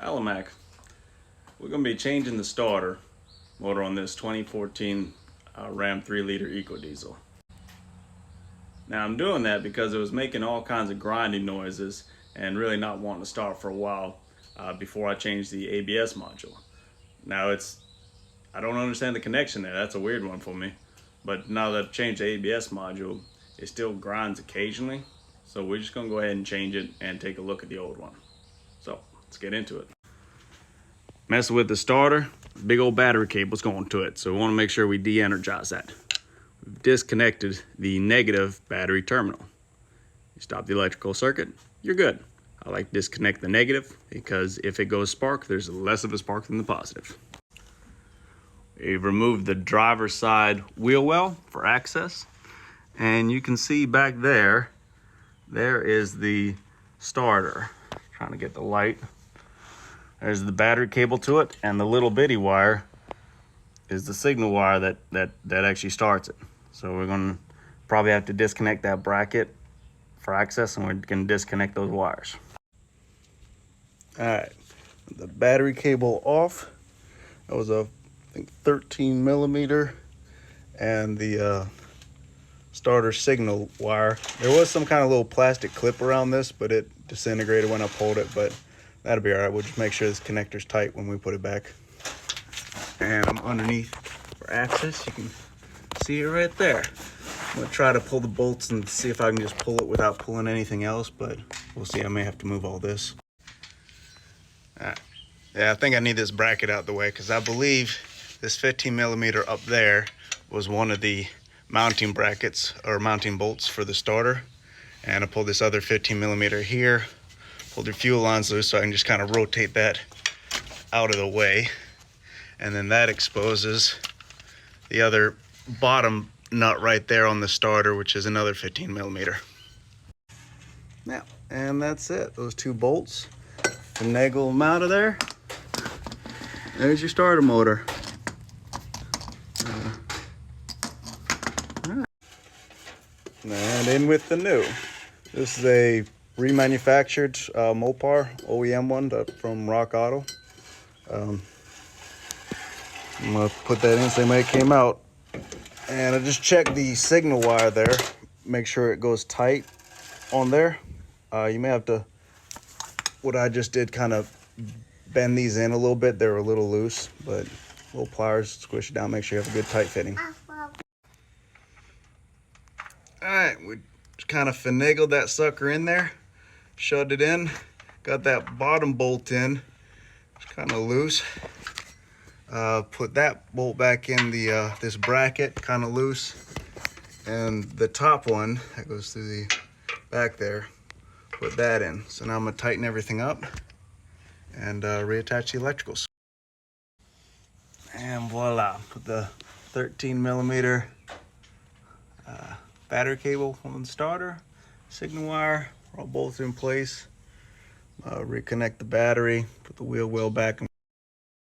Alamac. We're going to be changing the starter motor on this 2014 Ram 3-liter ecodiesel. Now I'm doing that because it was making all kinds of grinding noises and really not wanting to start for a while before I changed the ABS module. Now I don't understand the connection there. That's a weird one for me. But now that I've changed the ABS module, it still grinds occasionally. So we're just going to go ahead and change it and take a look at the old one. So let's get into it. Messing with the starter, big old battery cable's going to it. So we want to make sure we de-energize that. We've disconnected the negative battery terminal. You stop the electrical circuit, you're good. I like to disconnect the negative because if it goes spark, there's less of a spark than the positive. We've removed the driver's side wheel well for access. And you can see back there is the starter. Trying to get the light. There's the battery cable to it, and the little bitty wire is the signal wire that actually starts it. So we're going to probably have to disconnect that bracket for access, and we're going to disconnect those wires. All right, the battery cable off. That was I think 13 millimeter, and the starter signal wire. There was some kind of little plastic clip around this, but it disintegrated when I pulled it, but that'll be all right. We'll just make sure this connector's tight when we put it back. And I'm underneath for access. You can see it right there. I'm gonna try to pull the bolts and see if I can just pull it without pulling anything else, but we'll see. I may have to move all this. All right. Yeah, I think I need this bracket out the way because I believe this 15 millimeter up there was one of the mounting brackets or mounting bolts for the starter. And I pulled this other 15 millimeter here, pulled the fuel lines loose so I can just kind of rotate that out of the way. And then that exposes the other bottom nut right there on the starter, which is another 15 millimeter. Yeah, and that's it. Those two bolts, finagle them out of there. There's your starter motor. And in with the new. This is a remanufactured Mopar OEM one from Rock Auto. I'm gonna put that in same way it came out. And I just checked the signal wire there, make sure it goes tight on there. You may have to, what I just did, kind of bend these in a little bit. They're a little loose, but little pliers, squish it down, make sure you have a good tight fitting. All right, we just kind of finagled that sucker in there, shoved it in, got that bottom bolt in, it's kind of loose. Put that bolt back in the this bracket, kind of loose, and the top one that goes through the back there, put that in. So now I'm gonna tighten everything up and reattach the electricals. And voila, put the 13 millimeter battery cable on the starter, signal wire, all bolts in place. Reconnect the battery, put the wheel well back.